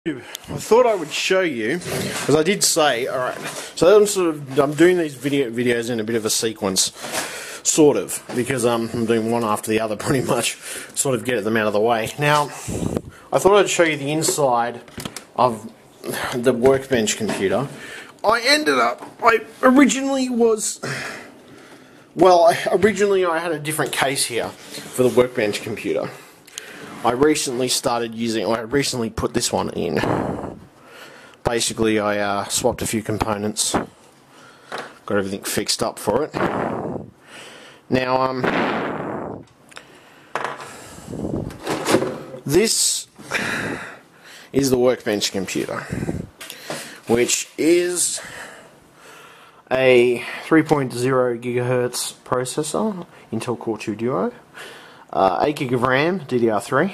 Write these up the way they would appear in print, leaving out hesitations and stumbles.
I thought I would show you, because I did say, alright, so I'm doing these videos in a bit of a sequence, sort of, because I'm doing one after the other pretty much, sort of get them out of the way. Now, I thought I'd show you the inside of the workbench computer. Originally I had a different case here for the workbench computer. I recently put this one in. Basically, I swapped a few components, got everything fixed up for it. Now, this is the workbench computer, which is a 3.0 gigahertz processor, Intel Core 2 Duo. 8 gig of RAM, DDR3.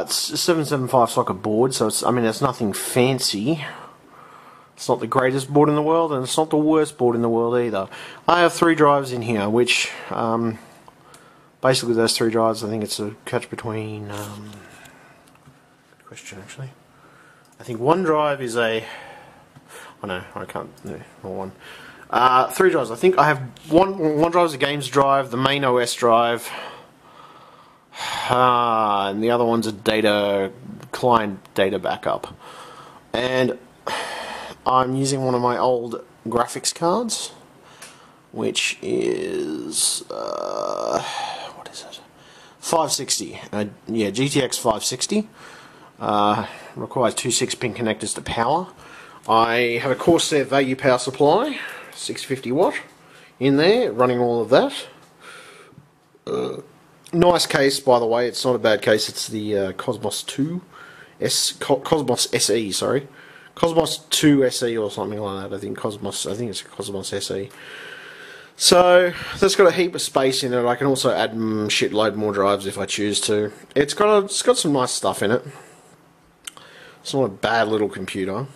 It's a 775 socket board, so it's nothing fancy. It's not the greatest board in the world, and it's not the worst board in the world either. I have 3 drives in here, which basically those 3 drives, I think it's a catch between. Good question, actually. I think one drive is a. Oh no, I can't. No, not one. 3 drives. I think I have one drive is a games drive, the main OS drive, and the other one's a client data backup. And I'm using one of my old graphics cards, which is what is it? 560. Yeah, GTX 560. Requires 2 6-pin connectors to power. I have a Corsair value power supply. 650 watt in there, running all of that. Nice case, by the way. It's not a bad case. It's the Cosmos 2 Cosmos SE, sorry, Cosmos 2 SE or something like that. I think it's Cosmos SE. So that's got a heap of space in it. I can also add shitload more drives if I choose to. It's got some nice stuff in it. It's not a bad little computer.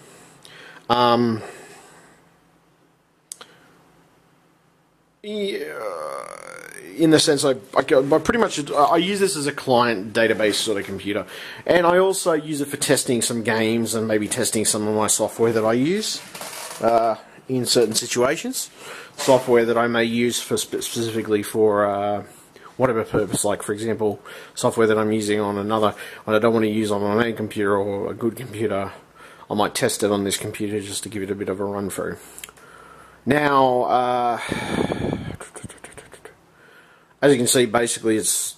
In the sense I pretty much use this as a client database sort of computer, and I also use it for testing some games and maybe testing some of my software that I use in certain situations. Software that I may use for specifically for whatever purpose, like for example software that I'm using on another I don't want to use on my main computer or a good computer. I might test it on this computer just to give it a bit of a run through. Now, as you can see, basically it's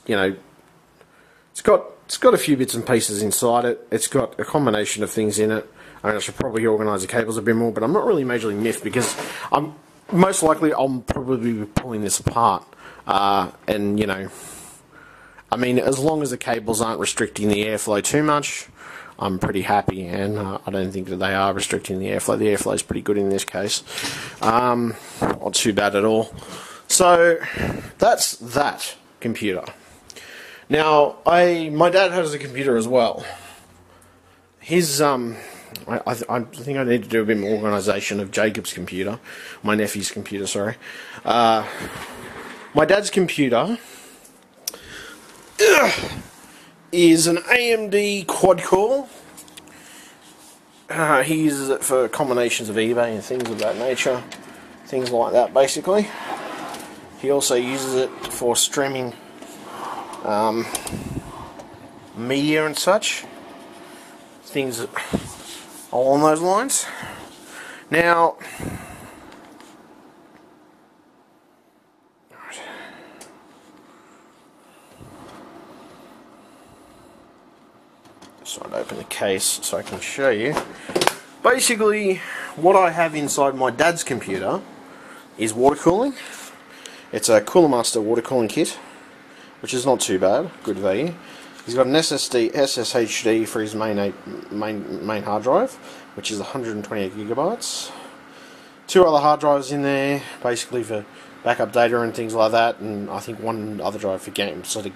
got a few bits and pieces inside it. It's got a combination of things in it. I should probably organise the cables a bit more, but I'm not really majorly miffed because I'll probably be pulling this apart. And as long as the cables aren't restricting the airflow too much, I'm pretty happy, and I don't think that they are restricting the airflow. The airflow is pretty good in this case. Not too bad at all. So that's that computer. Now, my dad has a computer as well. His I think I need to do a bit more organisation of Jacob's computer, my nephew's computer. Sorry, my dad's computer is an AMD quad-core. He uses it for combinations of eBay and things of that nature. Things like that, basically. He also uses it for streaming media and such. Things along those lines. Now, so I'd open the case so I can show you. Basically, what I have inside my dad's computer is water cooling. It's a Cooler Master water cooling kit, which is not too bad, good value. He's got an SSHD for his main hard drive, which is 128 gigabytes. 2 other hard drives in there, basically for backup data and things like that, and I think one other drive for games, sort of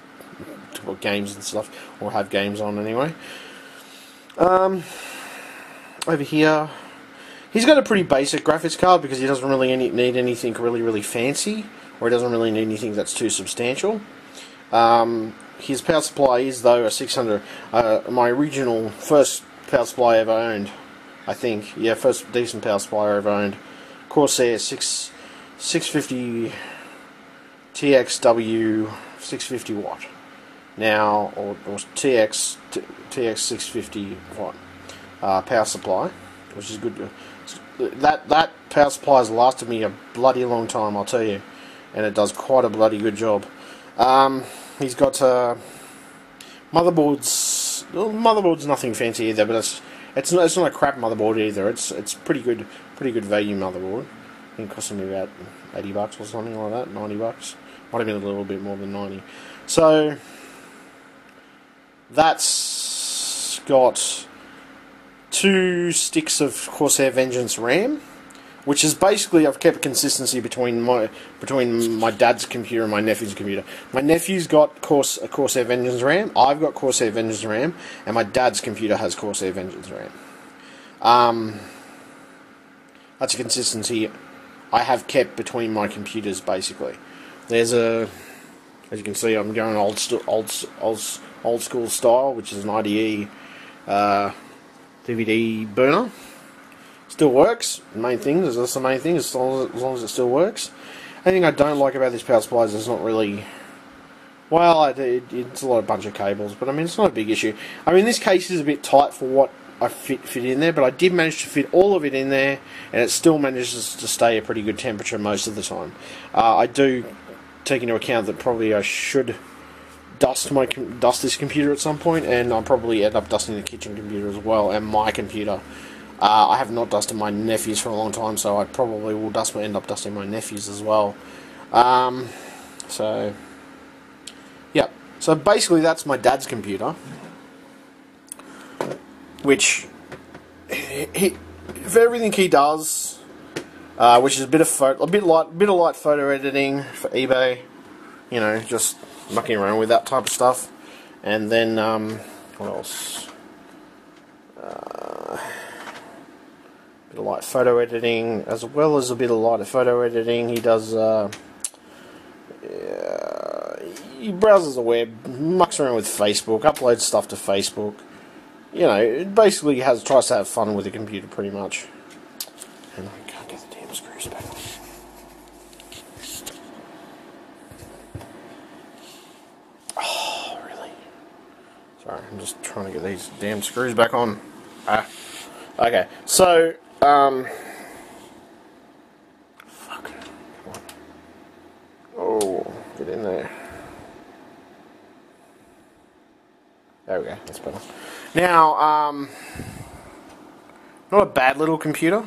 to put games and stuff, or have games on anyway. Over here, he's got a pretty basic graphics card because he doesn't really need anything really fancy, or he doesn't really need anything that's too substantial. his power supply is though a 600. My original first power supply I ever owned, I think. Yeah, first decent power supply I ever owned. Corsair 650 TXW 650 watt. Now, or TX 650 watt power supply, which is good. That power supply has lasted me a bloody long time, I'll tell you, and it does quite a bloody good job. He's got motherboards. Well, motherboard's nothing fancy either, but it's not a crap motherboard either. It's pretty good value motherboard. I think it cost me about $80 or something like that, $90. Might have been a little bit more than 90. So that's got 2 sticks of Corsair Vengeance RAM, which is basically, I've kept consistency between my dad's computer and my nephew's computer. My nephew's got a Corsair Vengeance RAM, I've got Corsair Vengeance RAM, and my dad's computer has Corsair Vengeance RAM. That's a consistency I have kept between my computers, basically. There's as you can see, I'm going old school style, which is an IDE DVD burner. Still works. The main thing is that's the main thing. As long as it still works. Anything I don't like about this power supply is it's not really. Well, it's a bunch of cables, but I mean it's not a big issue. I mean this case is a bit tight for what I fit in there, but I did manage to fit all of it in there, and it still manages to stay a pretty good temperature most of the time. I do take into account that probably I should dust this computer at some point, and I'll probably end up dusting the kitchen computer as well, and my computer. I have not dusted my nephew's for a long time, so I probably will end up dusting my nephew's as well. So, yeah. So basically, that's my dad's computer, which for everything he does, which is a bit of light photo editing for eBay. You know, just mucking around with that type of stuff. And then, what else? A bit of light photo editing, as well as a bit of light photo editing. He does, he browses the web, mucks around with Facebook, uploads stuff to Facebook. You know, it basically tries to have fun with the computer, pretty much. And I can't get the damn screws back on. Sorry, I'm just trying to get these damn screws back on. Okay, so, fuck. Oh, get in there. There we go, that's better. Now, not a bad little computer.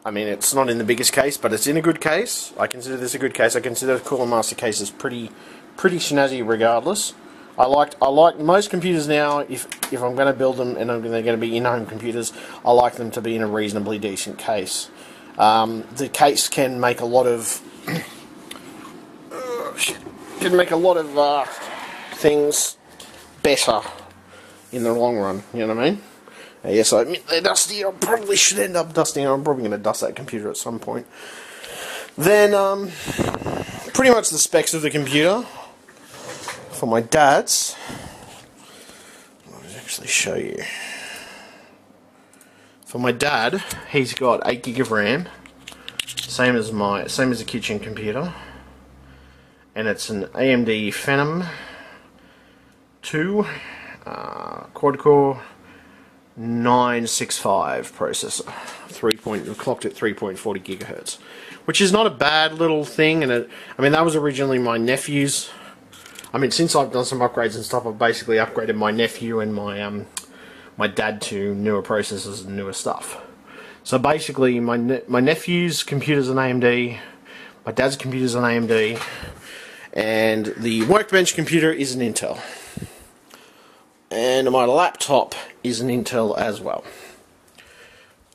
I mean, it's not in the biggest case, but it's in a good case. I consider this a good case. I consider the Cooler Master cases pretty snazzy regardless. I like most computers now, if I'm going to build them and they're going to be in-home computers, I like them to be in a reasonably decent case. The case can make a lot of things better in the long run, you know what I mean? Yes, I admit they're dusty. I probably should end up dusting. I'm probably going to dust that computer at some point. Then, pretty much the specs of the computer for my dad's. I'll actually show you. For my dad, he's got 8 gig of RAM, same as the kitchen computer, and it's an AMD Phenom 2 quad-core 965 processor, clocked at 3.40 gigahertz, which is not a bad little thing. And I mean, that was originally my nephew's. I mean, since I've done some upgrades and stuff, I've basically upgraded my nephew and my dad to newer processors and newer stuff. So basically, my nephew's computer's an AMD, my dad's computer's an AMD, and the workbench computer is an Intel. And my laptop is an Intel as well.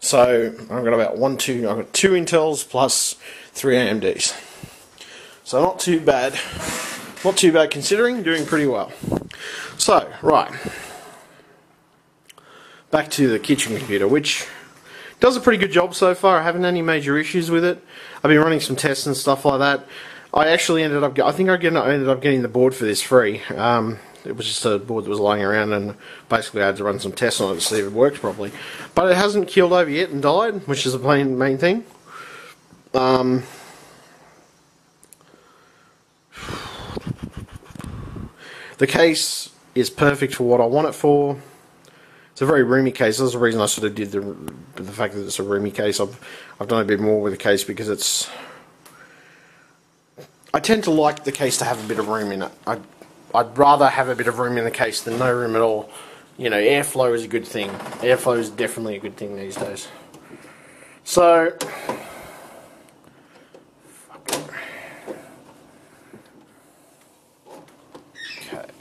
So I've got I've got 2 Intels plus 3 AMDs. So not too bad. Not too bad considering, doing pretty well. So, right. Back to the kitchen computer, which does a pretty good job so far. I haven't had any major issues with it. I've been running some tests and stuff like that. I actually ended up. I think I ended up getting the board for this free. It was just a board that was lying around, and basically I had to run some tests on it to see if it worked properly. But it hasn't keeled over yet and died, which is the main thing. The case is perfect for what I want it for. It's a very roomy case. That's the reason I sort of did the fact that it's a roomy case. I've done a bit more with the case because it's. I tend to like the case to have a bit of room in it. I'd rather have a bit of room in the case than no room at all. You know, airflow is a good thing. Airflow is definitely a good thing these days. So, okay,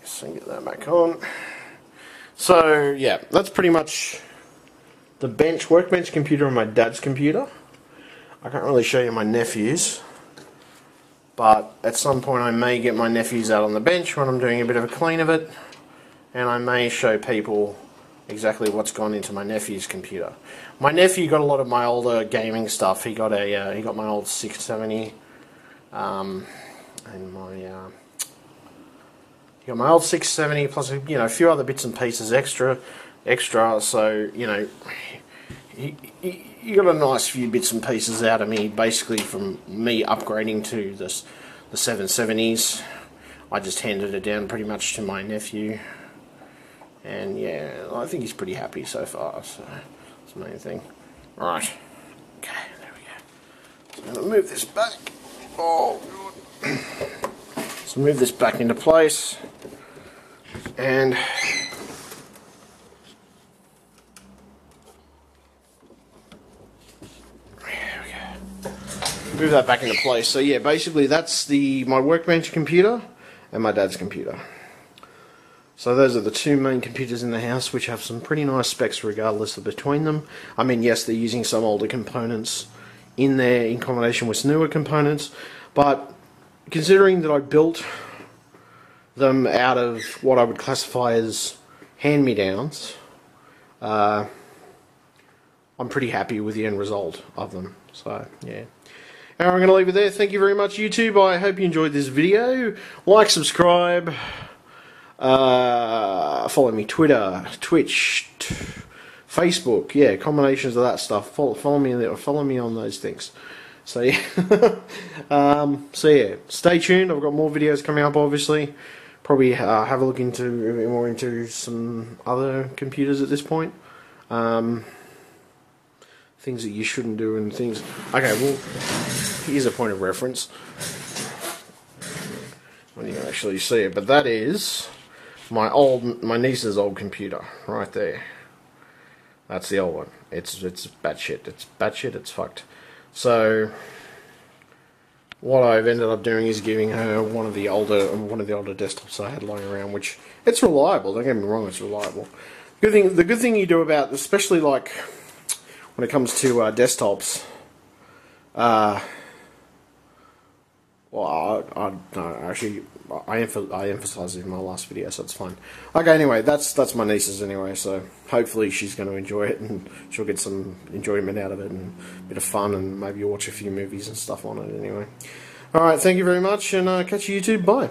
so get that back on. So, yeah, that's pretty much the workbench computer on my dad's computer. I can't really show you my nephew's. But at some point I may get my nephews out on the bench when I'm doing a bit of a clean of it, and I may show people exactly what's gone into my nephew's computer. My nephew got a lot of my older gaming stuff. He got he got my old 670, and he got my old 670 plus a few other bits and pieces extra. So he got a nice few bits and pieces out of me, basically from me upgrading to the 770s. I just handed it down pretty much to my nephew, and yeah, I think he's pretty happy so far, so that's the main thing. Right, okay, there we go. So I'm going to move this back. Oh, God. So move this back into place, and move that back into place. So yeah, basically that's my workbench computer and my dad's computer. So those are the two main computers in the house, which have some pretty nice specs regardless of between them. I mean, yes, they're using some older components in there in combination with newer components, but considering that I built them out of what I would classify as hand-me-downs, I'm pretty happy with the end result of them. So yeah. I'm going to leave it there. Thank you very much, YouTube. I hope you enjoyed this video. Like, subscribe, follow me Twitter, Twitch, Facebook, yeah, combinations of that stuff. Follow me there, follow me on those things. So yeah, so yeah, stay tuned. I've got more videos coming up, obviously. Probably have a look into a bit more into some other computers at this point. Things that you shouldn't do and things. Okay, well, here's a point of reference when you can actually see it. But that is my niece's old computer right there. That's the old one. It's batshit. It's batshit. It's fucked. So what I've ended up doing is giving her one of the older desktops I had lying around, which it's reliable. Don't get me wrong, it's reliable. The good thing you do about, especially like when it comes to desktops, well, I emphasised it in my last video, so it's fine. Okay, anyway, that's my niece's anyway, so hopefully she's going to enjoy it and she'll get some enjoyment out of it and a bit of fun, and maybe watch a few movies and stuff on it anyway. Alright, thank you very much, and catch you YouTube, bye.